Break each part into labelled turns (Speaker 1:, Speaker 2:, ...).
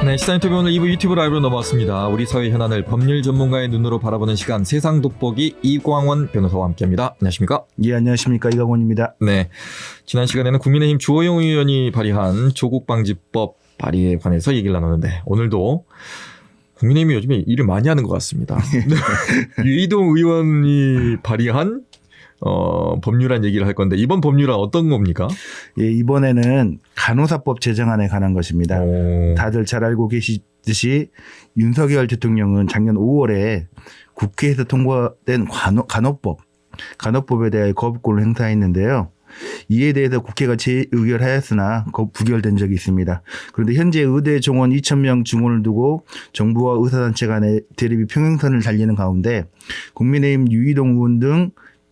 Speaker 1: 네, 시사 인터뷰 오늘 2부 유튜브 라이브로 넘어왔습니다. 우리 사회 현안을 법률 전문가의 눈으로 바라보는 시간 세상 돋보기 이광원 변호사와 함께합니다. 안녕하십니까?
Speaker 2: 예, 안녕하십니까. 이광원입니다.
Speaker 1: 네, 지난 시간에는 국민의힘 주호영 의원이 발의한 조국방지법 발의에 관해서 얘기를 나눴는데 오늘도 국민의힘이 요즘에 일을 많이 하는 것 같습니다. 유이동 의원이 발의한 법률안 얘기를 할 건데 이번 법률안 어떤 겁니까?
Speaker 2: 예, 이번에는 간호사법 제정안에 관한 것입니다. 다들 잘 알고 계시듯이 윤석열 대통령은 작년 5월에 국회에서 통과된 간호법에 대해 거부권을 행사했는데요. 이에 대해서 국회가 재의결하였으나 부결된 적이 있습니다. 그런데 현재 의대 정원 2,000명 증원을 두고 정부와 의사단체 간의 대립이 평행선을 달리는 가운데 국민의힘 유이동 의원 등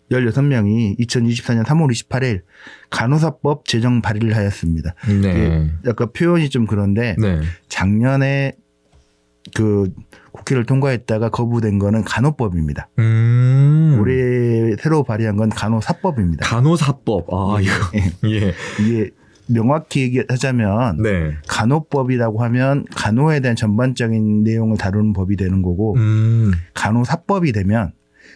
Speaker 2: 16명이 2024년 3월 28일 간호사법 제정 발의를 하였습니다.
Speaker 1: 네.
Speaker 2: 약간 표현이 좀 그런데
Speaker 1: 네.
Speaker 2: 작년에 그 국회를 통과했다가 거부된 거는 간호법입니다. 올해 새로 발의한 건 간호사법입니다.
Speaker 1: 간호사법. 아, 이거. 예.
Speaker 2: 이게 명확히 얘기하자면
Speaker 1: 네.
Speaker 2: 간호법이라고 하면 간호에 대한 전반적인 내용을 다루는 법이 되는 거고 간호사법이 되면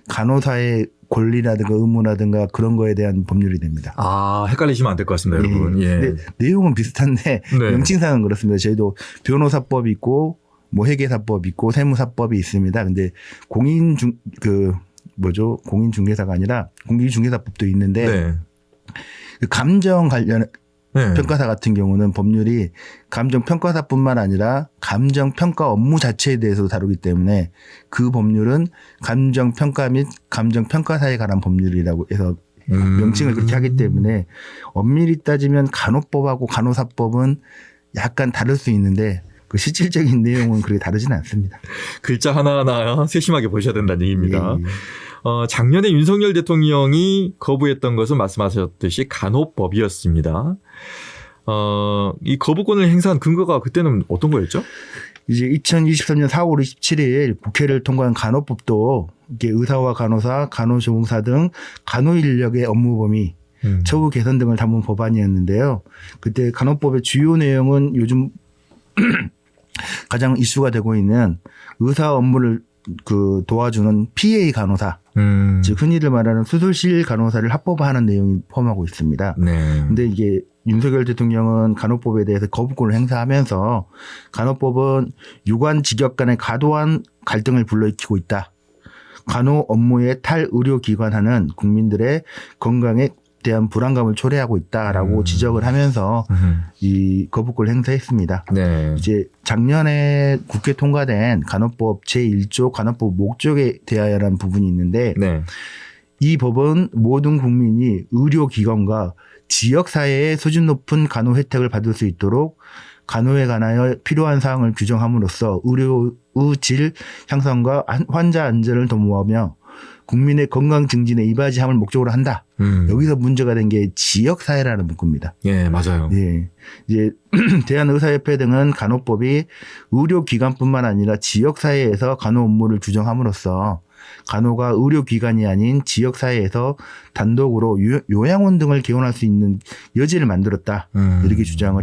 Speaker 2: 간호사의 권리라든가 의무라든가 그런 거에 대한 법률이 됩니다.
Speaker 1: 아, 헷갈리시면 안 될 것 같습니다, 여러분. 예.
Speaker 2: 근데 내용은 비슷한데
Speaker 1: 네.
Speaker 2: 명칭상은 그렇습니다. 저희도 변호사법이 있고 뭐 회계사법이 있고 세무사법이 있습니다. 근데 공인중개사가 아니라 공인중개사법도 있는데
Speaker 1: 네.
Speaker 2: 그 감정 관련
Speaker 1: 네.
Speaker 2: 평가사 같은 경우는 법률이 감정평가사뿐만 아니라 감정평가 업무 자체에 대해서도 다루기 때문에 그 법률은 감정평가 및 감정평가사에 관한 법률이라고 해서 명칭을 그렇게 하기 때문에 엄밀히 따지면 간호법하고 간호사법은 약간 다를 수 있는데 그 실질적인 내용은 그렇게 다르지는 않습니다.
Speaker 1: 글자 하나하나 세심하게 보셔야 된다는 얘기입니다.
Speaker 2: 예.
Speaker 1: 작년에 윤석열 대통령이 거부했던 것은 말씀하셨듯이 간호법이었습니다. 이 거부권을 행사한 근거가 그때는 어떤 거였죠?
Speaker 2: 이제 2023년 4월 27일 국회를 통과한 간호법도 이게 의사와 간호사, 간호조무사 등 간호 인력의 업무 범위, 처우 개선 등을 담은 법안이었는데요. 그때 간호법의 주요 내용은 요즘 가장 이슈가 되고 있는 의사 업무를 도와주는 PA 간호사, 즉 흔히들 말하는 수술실 간호사를 합법화하는 내용이 포함하고 있습니다.
Speaker 1: 네.
Speaker 2: 근데 이게 윤석열 대통령은 간호법에 대해서 거부권을 행사하면서 간호법은 유관 직역 간의 과도한 갈등을 불러일으키고 있다. 간호 업무의 탈의료기관하는 국민들의 건강에 대한 불안감을 초래하고 있다라고 지적을 하면서 이 거부권을 행사했습니다.
Speaker 1: 네.
Speaker 2: 이제 작년에 국회 통과된 간호법 제1조 간호법 목적에 대하여라는 부분이 있는데
Speaker 1: 네.
Speaker 2: 이 법은 모든 국민이 의료기관과 지역사회의 수준 높은 간호 혜택을 받을 수 있도록 간호에 관하여 필요한 사항을 규정함으로써 의료의 질 향상과 환자 안전을 도모하며 국민의 건강 증진에 이바지함을 목적으로 한다. 여기서 문제가 된 게 지역사회라는 문구입니다.
Speaker 1: 예, 맞아요.
Speaker 2: 예. 이제 대한의사협회 등은 간호법이 의료기관뿐만 아니라 지역사회에서 간호 업무를 규정함으로써 간호가 의료기관이 아닌 지역사회에서 단독으로 요양원 등을 개원할 수 있는 여지를 만들었다. 이렇게 주장을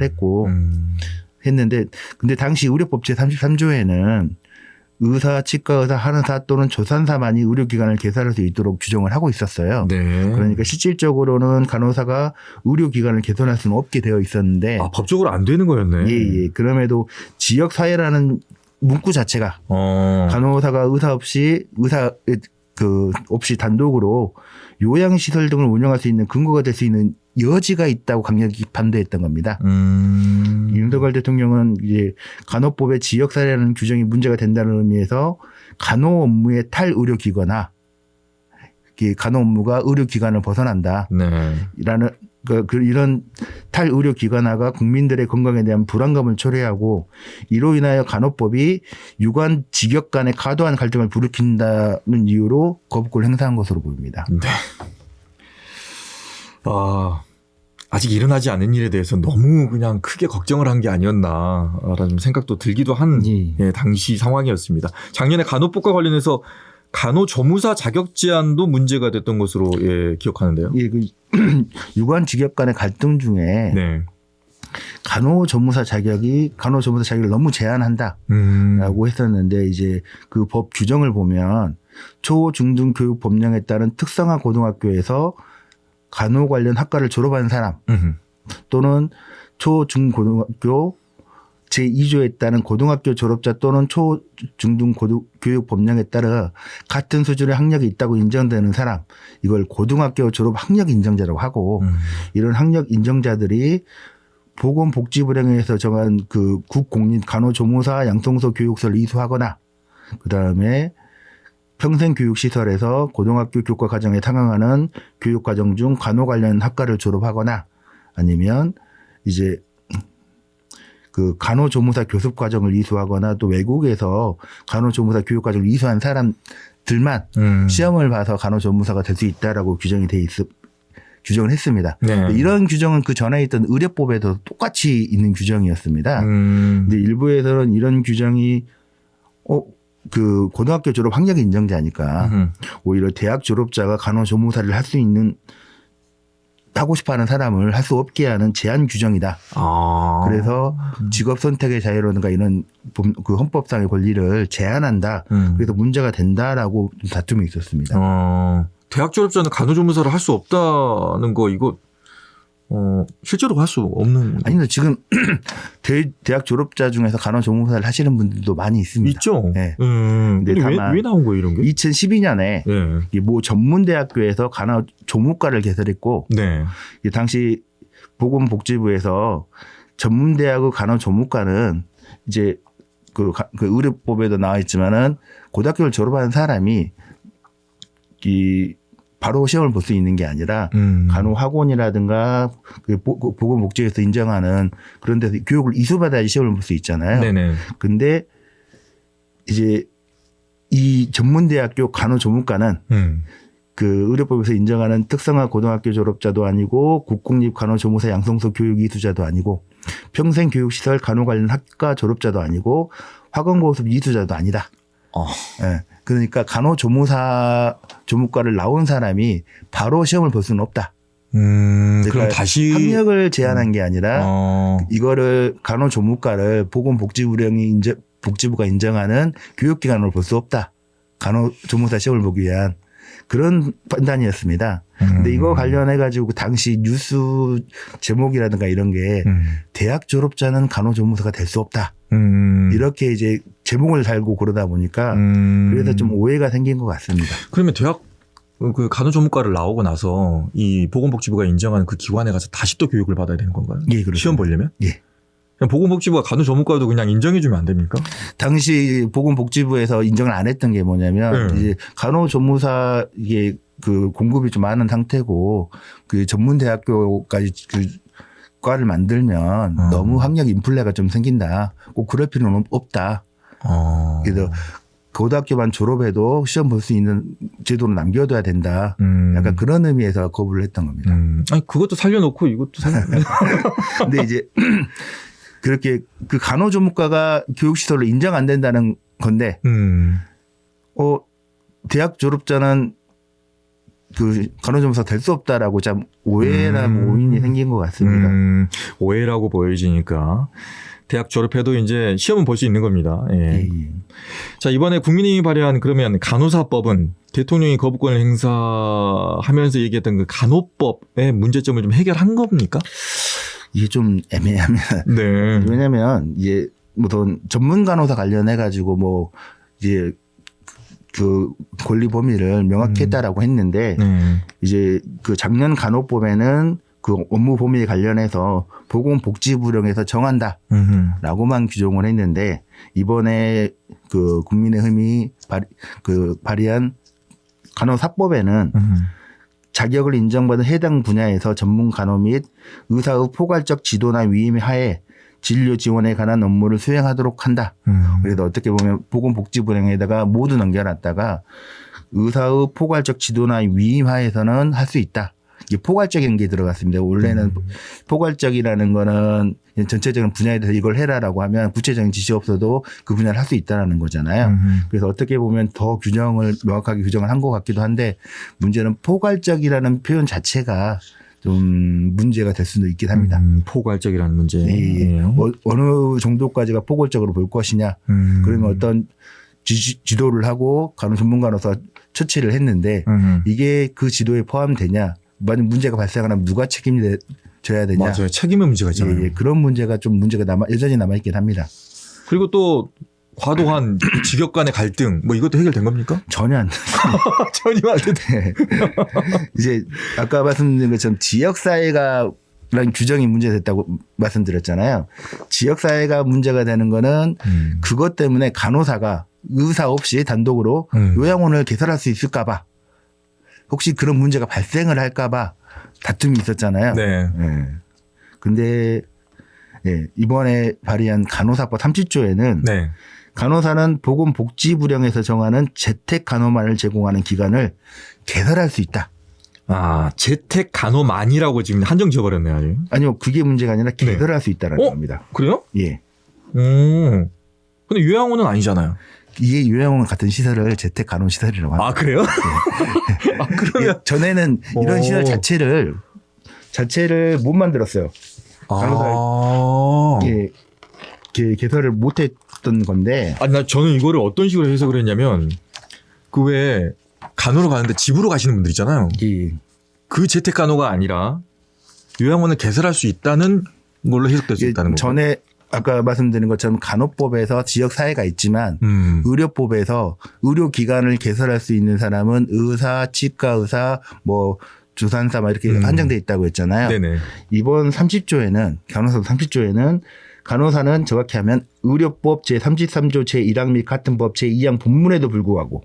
Speaker 2: 했는데 근데 당시 의료법 제33조에는 의사, 치과의사, 한의사 또는 조산사만이 의료기관을 개설할 수 있도록 규정을 하고 있었어요.
Speaker 1: 네.
Speaker 2: 그러니까 실질적으로는 간호사가 의료기관을 개설할 수는 없게 되어 있었는데
Speaker 1: 법적으로 안 되는 거였네.
Speaker 2: 예. 그럼에도 지역사회라는 문구 자체가 간호사가 없이 단독으로 요양시설 등을 운영할 수 있는 근거가 될 수 있는 여지가 있다고 강력히 반대했던 겁니다. 윤석열 대통령은 이제 간호법의 지역사회라는 규정이 문제가 된다는 의미에서 간호 업무의 탈의료기관화, 간호 업무가 의료기관을 벗어난다.
Speaker 1: 네.
Speaker 2: 라는 이런 탈의료기관화가 국민들의 건강에 대한 불안감을 초래하고 이로 인하여 간호법이 유관 직역 간의 과도한 갈등을 불러일으킨다는 이유로 거부권을 행사한 것으로 보입니다.
Speaker 1: 네. 아직 일어나지 않은 일에 대해서 너무 그냥 크게 걱정을 한 게 아니었나라는 생각도 들기도 한 당시 상황이었습니다. 작년에 간호법과 관련해서 간호조무사 자격 제한도 문제가 됐던 것으로 기억하는데요.
Speaker 2: 유관 직역 간의 갈등 중에 간호조무사 자격을 너무 제한한다라고 했었는데 이제 그 법 규정을 보면 초, 중, 등 교육 법령에 따른 특성화 고등학교에서 간호 관련 학과를 졸업한 사람 또는 초, 중, 고등학교 제2조에 따른 고등학교 졸업자 또는 초, 중, 등 교육 법령에 따라 같은 수준의 학력이 있다고 인정되는 사람 이걸 고등학교 졸업 학력 인정자라고 하고 이런 학력 인정자들이 보건복지부령에서 정한 그 국공립 간호조무사 양성소 교육소를 이수하거나 그다음에 평생교육시설에서 고등학교 교과과정에 상응하는 교육과정 중 간호 관련 학과를 졸업하거나 아니면 이제 그 간호조무사 교습과정을 이수하거나 또 외국에서 간호조무사 교육과정을 이수한 사람들만 시험을 봐서 간호조무사가 될 수 있다라고 규정을 했습니다.
Speaker 1: 네.
Speaker 2: 이런 규정은 그 전에 있던 의료법에도 똑같이 있는 규정이었습니다. 근데 일부에서는 이런 규정이 그 고등학교 졸업 학력 인정자니까 오히려 대학 졸업자가 간호조무사를 할 수 있는 하고 싶어하는 사람을 할 수 없게 하는 제한 규정이다. 그래서 직업 선택의 자유라든가 이런 그 헌법상의 권리를 제한한다. 그래서 문제가 된다라고 다툼이 있었습니다.
Speaker 1: 대학 졸업자는 간호조무사를 할 수 없다는 거 이거 실제로 할 수 없는.
Speaker 2: 아니, 근데 지금 대학 졸업자 중에서 간호조무사를 하시는 분들도 많이 있습니다.
Speaker 1: 있죠.
Speaker 2: 네.
Speaker 1: 근데
Speaker 2: 다만
Speaker 1: 왜 나온 거예요, 이런 게?
Speaker 2: 2012년에
Speaker 1: 네.
Speaker 2: 모 전문대학교에서 간호조무과를 개설했고,
Speaker 1: 네.
Speaker 2: 당시 보건복지부에서 전문대학의 간호조무과는 이제 그 의료법에도 나와 있지만은 고등학교를 졸업한 사람이 바로 시험을 볼 수 있는 게 아니라 간호학원이라든가 보건복지에서 인정하는 그런 데서 교육을 이수받아야지 시험을 볼 수 있잖아요.
Speaker 1: 네네.
Speaker 2: 근데 이제 이 전문대학교 간호조무과는 그 의료법에서 인정하는 특성화 고등학교 졸업자도 아니고 국공립 간호조무사 양성소 교육 이수자도 아니고 평생교육시설 간호 관련 학과 졸업자도 아니고 학원고급 이수자도 아니다. 네. 그러니까 간호조무과를 나온 사람이 바로 시험을 볼 수는 없다. 그러니까
Speaker 1: 그럼 다시
Speaker 2: 학력을 제한한 게 아니라 이거를 간호조무과를 복지부가 인정하는 교육기관으로 볼 수 없다. 간호조무사 시험을 보기 위한 그런 판단이었습니다. 근데 이거 관련해 가지고 그 당시 뉴스 제목이라든가 이런 게 대학 졸업자는 간호조무사가 될 수 없다. 이렇게 이제 제목을 달고 그러다 보니까 그래서 좀 오해가 생긴 것 같습니다.
Speaker 1: 그러면 대학 그 간호조무과를 나오고 나서 이 보건복지부가 인정하는 그 기관에 가서 다시 또 교육을 받아야 되는 건가요?
Speaker 2: 예, 그렇습니다.
Speaker 1: 시험 보려면?
Speaker 2: 예.
Speaker 1: 그냥 보건복지부가 간호조무과도 그냥 인정해주면 안 됩니까?
Speaker 2: 당시 보건복지부에서 인정을 안 했던 게 뭐냐면 이제 간호조무사 이게 그 공급이 좀 많은 상태고 그 전문대학교까지 그 과를 만들면 너무 학력 인플레가 좀 생긴다. 꼭 그럴 필요는 없다. 그래서 고등학교만 졸업해도 시험 볼 수 있는 제도로 남겨둬야 된다. 약간 그런 의미에서 거부를 했던 겁니다.
Speaker 1: 아니 그것도 살려놓고 이것도 살려놓고.
Speaker 2: 근데 이제 그렇게 그 간호조무과가 교육시설로 인정 안 된다는 건데 대학 졸업자는 그 간호조무사 될 수 없다라고 참 오인이 생긴 것 같습니다.
Speaker 1: 오해라고 보여지니까 대학 졸업해도 이제 시험은 볼 수 있는 겁니다. 예.
Speaker 2: 예.
Speaker 1: 자, 이번에 국민의힘이 발의한 그러면 간호사법은 대통령이 거부권을 행사하면서 얘기했던 그 간호법의 문제점을 좀 해결한 겁니까?
Speaker 2: 이게 좀 애매합니다.
Speaker 1: 네.
Speaker 2: 왜냐하면 이제 무슨 전문 간호사 관련해 가지고 뭐 이제 그 권리 범위를 명확히 했다라고 했는데 이제 그 작년 간호법에는 그 업무 범위에 관련해서 보건복지부령에서 정한다라고만 규정을 했는데 이번에 그 국민의힘이 발의한 간호사법에는 자격을 인정받은 해당 분야에서 전문 간호 및 의사의 포괄적 지도나 위임 하에 진료 지원에 관한 업무를 수행하도록 한다. 그래서 어떻게 보면 보건복지부령에다가 모두 넘겨놨다가 의사의 포괄적 지도나 위임 하에서는 할 수 있다. 이게 포괄적인 게 들어갔습니다. 원래는 포괄적이라는 거는 전체적인 분야에 대해서 이걸 해라라고 하면 구체적인 지시 없어도 그 분야를 할 수 있다는 거잖아요. 그래서 어떻게 보면 더 규정을 명확하게 규정을 한 것 같기도 한데 문제는 포괄적이라는 표현 자체가 좀 문제가 될 수도 있긴 합니다.
Speaker 1: 포괄적이라는 문제.
Speaker 2: 예. 어느 정도까지가 포괄적으로 볼 것이냐. 그러면 어떤 지도를 하고 전문가로서 처치를 했는데 이게 그 지도에 포함되냐. 만약 문제가 발생하면 누가 책임을 져야 되냐.
Speaker 1: 맞아요. 책임의 문제가 있잖아요.
Speaker 2: 예. 그런 문제가 좀 문제가 여전히 남아있긴 합니다.
Speaker 1: 그리고 또 과도한 직역 간의 갈등 뭐 이것도 해결된 겁니까?
Speaker 2: 전혀 안
Speaker 1: 전혀 안 됐다.
Speaker 2: 네. 이제 아까 말씀드린 것처럼 지역사회가 라는 규정이 문제됐다고 말씀드렸잖아요. 지역사회가 문제가 되는 거는 그것 때문에 간호사가 의사 없이 단독으로 요양원을 개설할 수 있을까 봐 혹시 그런 문제가 발생을 할까 봐 다툼이 있었잖아요.
Speaker 1: 네.
Speaker 2: 근데 이번에 발의한 간호사법 30조에는
Speaker 1: 네.
Speaker 2: 간호사는 보건복지부령에서 정하는 재택 간호만을 제공하는 기관을 개설할 수 있다.
Speaker 1: 아, 재택 간호만이라고 지금 한정 지어버렸네요, 아주.
Speaker 2: 아니요, 그게 문제가 아니라 개설할 수 있다는 겁니다.
Speaker 1: 그래요?
Speaker 2: 예.
Speaker 1: 근데 요양원은 아니잖아요.
Speaker 2: 이게 요양원 같은 시설을 재택 간호 시설이라고 합니다.
Speaker 1: 아, 그래요? 아, 그러면.
Speaker 2: 전에는 이런 시설 자체를 못 만들었어요. 간호사 개설을 못했던 건데.
Speaker 1: 아니, 저는 이거를 어떤 식으로 해석을 했냐면, 그 외에 간호로 가는데 집으로 가시는 분들 있잖아요.
Speaker 2: 예.
Speaker 1: 그 재택 간호가 아니라 요양원을 개설할 수 있다는 걸로 해석될 수 있다는 거죠.
Speaker 2: 전에 아까 말씀드린 것처럼 간호법에서 지역사회가 있지만 의료법에서 의료기관을 개설할 수 있는 사람은 의사, 치과의사, 뭐 주산사 막 이렇게 한정돼 있다고 했잖아요.
Speaker 1: 네네.
Speaker 2: 이번 30조에는 간호사법 30조에는 간호사는 정확히 하면 의료법 제33조 제1항 및 같은 법 제2항 본문에도 불구하고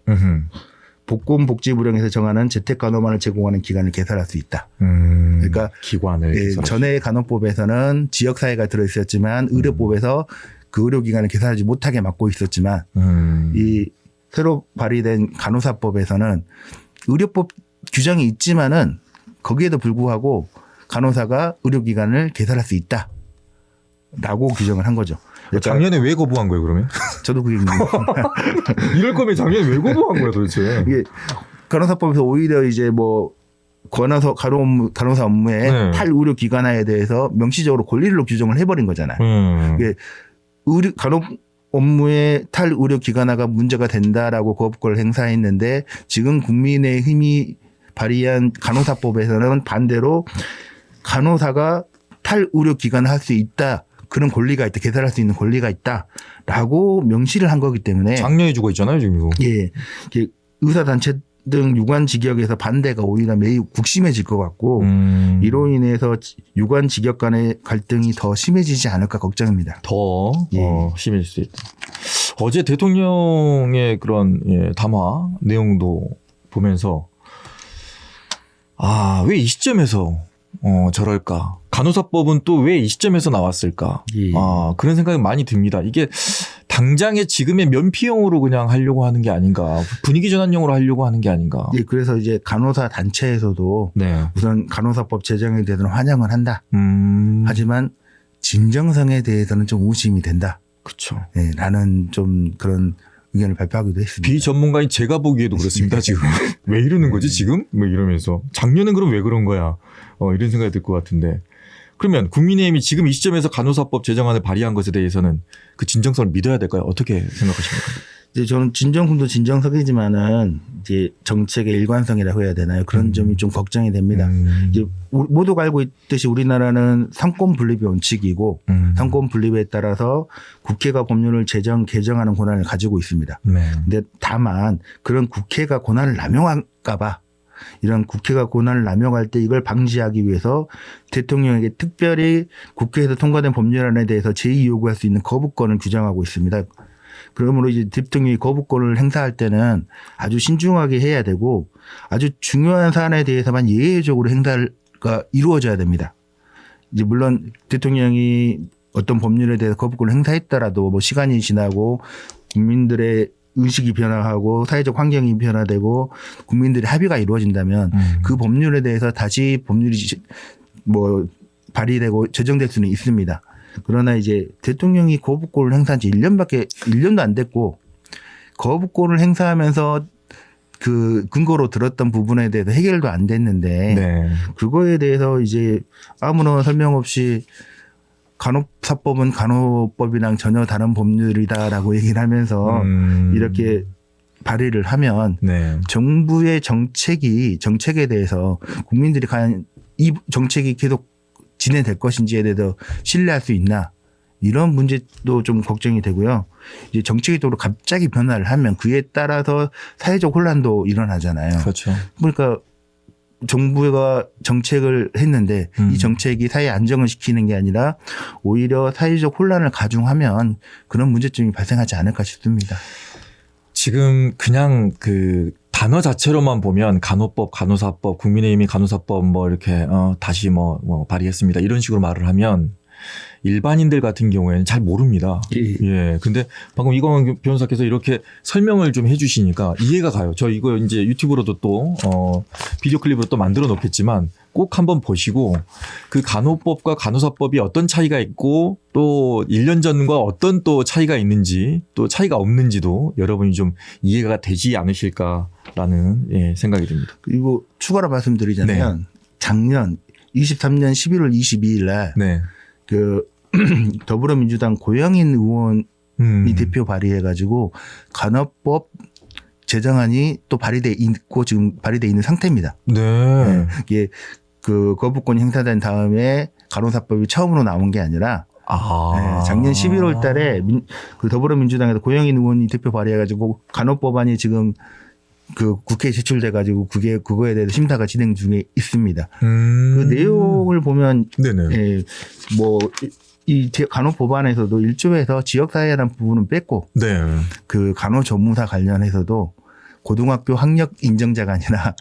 Speaker 2: 보건복지부령에서 정하는 재택간호만을 제공하는 기관을 개설할 수 있다. 그러니까
Speaker 1: 기관을
Speaker 2: 전에 간호법에서는 지역사회가 들어있었지만 의료법에서 그 의료기관을 개설하지 못하게 막고 있었지만 이 새로 발의된 간호사법에서는 의료법 규정이 있지만은 거기에도 불구하고 간호사가 의료기관을 개설할 수 있다라고 규정을 한 거죠. 그러니까
Speaker 1: 작년에 왜 거부한 거예요, 그러면?
Speaker 2: 저도 그게
Speaker 1: 이럴 거면 작년에 왜 거부한 거예요, 도대체? 이게
Speaker 2: 간호사법에서 오히려 이제 뭐 간호사 업무의 탈의료기관화에 대해서 명시적으로 권리로 규정을 해버린 거잖아요. 이게 간호 업무의 탈의료기관화가 문제가 된다라고 거부권을 행사했는데 지금 국민의힘이 발의한 간호사법에서는 반대로 간호사가 탈의료기관을 할 수 있다. 그런 권리가 있다. 개설할 수 있는 권리가 있다라고 명시를 한 거기 때문에
Speaker 1: 장려해 주고 있잖아요, 지금 이거.
Speaker 2: 예. 의사단체 등 유관 직역에서 반대가 오히려 매우 국심해질 것 같고 이로 인해서 유관 직역 간의 갈등이 더 심해지지 않을까 걱정입니다.
Speaker 1: 더 심해질 수 있다. 어제 대통령의 그런 담화 내용도 보면서 왜 이 시점에서 저럴까? 간호사법은 또 왜 이 시점에서 나왔을까? 그런 생각이 많이 듭니다. 이게 당장의 지금의 면피용으로 그냥 하려고 하는 게 아닌가. 분위기 전환용으로 하려고 하는 게 아닌가.
Speaker 2: 예, 그래서 이제 간호사 단체에서도 우선 간호사법 제정에 대해서는 환영을 한다. 하지만 진정성에 대해서는 좀 의심이 된다.
Speaker 1: 그렇죠.
Speaker 2: 네, 라는 좀 그런 의견을 발표하기도 했습니다.
Speaker 1: 비전문가인 제가 보기에도 그렇습니다. 지금 왜 이러는 거지 지금? 뭐 이러면서 작년엔 그럼 왜 그런 거야? 이런 생각이 들 것 같은데. 그러면 국민의힘이 지금 이 시점에서 간호사법 제정안을 발의한 것에 대해서는 그 진정성을 믿어야 될까요? 어떻게 생각하십니까?
Speaker 2: 이제 저는 진정성도 진정성이지만은 이제 정책의 일관성이라고 해야 되나요? 그런 점이 좀 걱정이 됩니다. 이제 모두가 알고 있듯이 우리나라는 상권 분립의 원칙이고 상권 분립에 따라서 국회가 법률을 개정하는 권한을 가지고 있습니다. 근데 다만 그런 국회가 권한을 남용할까 봐 이런 국회가 권한을 남용할 때 이걸 방지하기 위해서 대통령에게 특별히 국회에서 통과된 법률안에 대해서 제의 요구할 수 있는 거부권을 규정하고 있습니다. 그러므로 이제 대통령이 거부권을 행사할 때는 아주 신중하게 해야 되고 아주 중요한 사안에 대해서만 예외적으로 행사가 이루어져야 됩니다. 이제 물론 대통령이 어떤 법률에 대해서 거부권을 행사했더라도 뭐 시간이 지나고 국민들의 의식이 변화하고 사회적 환경이 변화되고 국민들의 합의가 이루어진다면 그 법률에 대해서 다시 법률이 뭐 발의되고 제정될 수는 있습니다. 그러나 이제 대통령이 거부권을 행사한 지 1년도 안 됐고 거부권을 행사하면서 그 근거로 들었던 부분에 대해서 해결도 안 됐는데
Speaker 1: 네.
Speaker 2: 그거에 대해서 이제 아무런 설명 없이 간호사법은 간호법이랑 전혀 다른 법률이다라고 얘기를 하면서 이렇게 발의를 하면
Speaker 1: 네.
Speaker 2: 정부의 정책에 대해서 국민들이 과연 이 정책이 계속 진행될 것인지에 대해서 신뢰할 수 있나 이런 문제도 좀 걱정이 되고요. 이제 정책이 또 갑자기 변화를 하면 그에 따라서 사회적 혼란도 일어나잖아요.
Speaker 1: 그렇죠.
Speaker 2: 그러니까 정부가 정책을 했는데 이 정책이 사회 안정을 시키는 게 아니라 오히려 사회적 혼란을 가중하면 그런 문제점이 발생하지 않을까 싶습니다.
Speaker 1: 지금 그냥 그 단어 자체로만 보면 간호법, 간호사법, 국민의힘이 간호사법 뭐 이렇게 다시 뭐 발의했습니다. 이런 식으로 말을 하면 일반인들 같은 경우에는 잘 모릅니다. 예. 근데 방금 이광원 변호사께서 이렇게 설명을 좀 해주시니까 이해가 가요. 저 이거 이제 유튜브로도 또 비디오 클립으로 또 만들어 놓겠지만 꼭 한번 보시고 그 간호법과 간호사법이 어떤 차이가 있고 또 1년 전과 어떤 또 차이가 있는지 또 차이가 없는지도 여러분이 좀 이해가 되지 않으실까라는 생각이 듭니다.
Speaker 2: 그리고 추가로 말씀드리자면 작년 23년 11월 22일 날
Speaker 1: 네.
Speaker 2: 그 더불어민주당 고영인 의원이 대표 발의해가지고 간호법 제정안이 또 발의돼 있고 지금 발의돼 있는 상태입니다.
Speaker 1: 네.
Speaker 2: 이게 그 거부권이 행사된 다음에 간호사법이 처음으로 나온 게 아니라 작년 11월 달에 그 더불어민주당에서 고영인 의원이 대표 발의해가지고 간호법안이 지금 그 국회에 제출돼가지고 그거에 대해서 심사가 진행 중에 있습니다. 그 내용을 보면
Speaker 1: 네네.
Speaker 2: 이 간호법안에서도 1조에서 지역사회라는 부분은 뺐고
Speaker 1: 네.
Speaker 2: 그 간호조무사 관련해서도 고등학교 학력 인정자가 아니라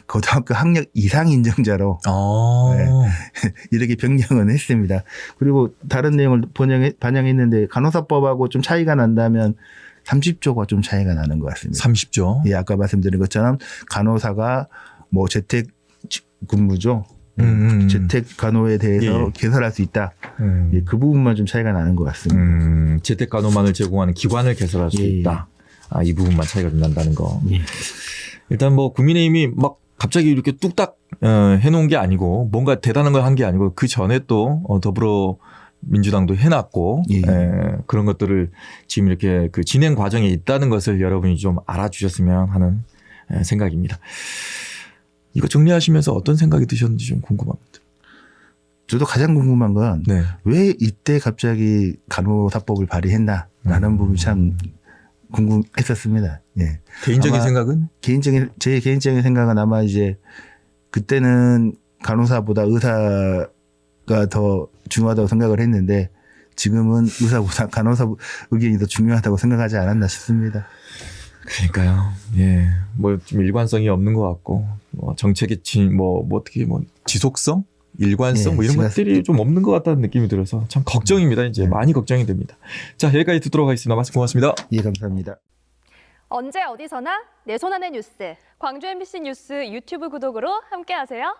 Speaker 2: 고등학교 학력 이상 인정자로 이렇게 변경은 했습니다. 그리고 다른 내용을 반영했는데 간호사법하고 좀 차이가 난다면 30조가 좀 차이가 나는 것 같습니다.
Speaker 1: 30조?
Speaker 2: 예, 아까 말씀드린 것처럼 간호사가 뭐 재택 근무죠. 재택 간호에 대해서 개설할 수 있다. 예, 그 부분만 좀 차이가 나는 것 같습니다.
Speaker 1: 재택 간호만을 제공하는 기관을 개설할 수 있다. 이 부분만 차이가 좀 난다는 거. 일단 뭐 국민의힘이 막 갑자기 이렇게 뚝딱 해놓은 게 아니고 뭔가 대단한 걸 한 게 아니고 그 전에 또 더불어민주당도 해놨고 그런 것들을 지금 이렇게 그 진행 과정에 있다는 것을 여러분이 좀 알아주셨으면 하는 생각입니다. 이거 정리하시면서 어떤 생각이 드셨는지 좀 궁금합니다.
Speaker 2: 저도 가장 궁금한 건 왜 이때 갑자기 간호사법을 발의했나라는 부분이 참 궁금했었습니다. 예.
Speaker 1: 개인적인 생각은?
Speaker 2: 제 개인적인 생각은 아마 이제 그때는 간호사보다 의사가 더 중요하다고 생각을 했는데 지금은 의사보다 간호사 의견이 더 중요하다고 생각하지 않았나 싶습니다.
Speaker 1: 그러니까요. 예. 뭐 좀 일관성이 없는 것 같고 뭐 정책의 어떻게 지속성? 일관성 뭐 이런 것들이 좀 없는 것 같다는 느낌이 들어서 참 걱정입니다. 이제 많이 걱정이 됩니다. 자, 여기까지 듣도록 하겠습니다. 말씀 고맙습니다.
Speaker 2: 예, 감사합니다.
Speaker 3: 언제 어디서나 내 손 안의 뉴스. 광주 MBC 뉴스 유튜브 구독으로 함께하세요.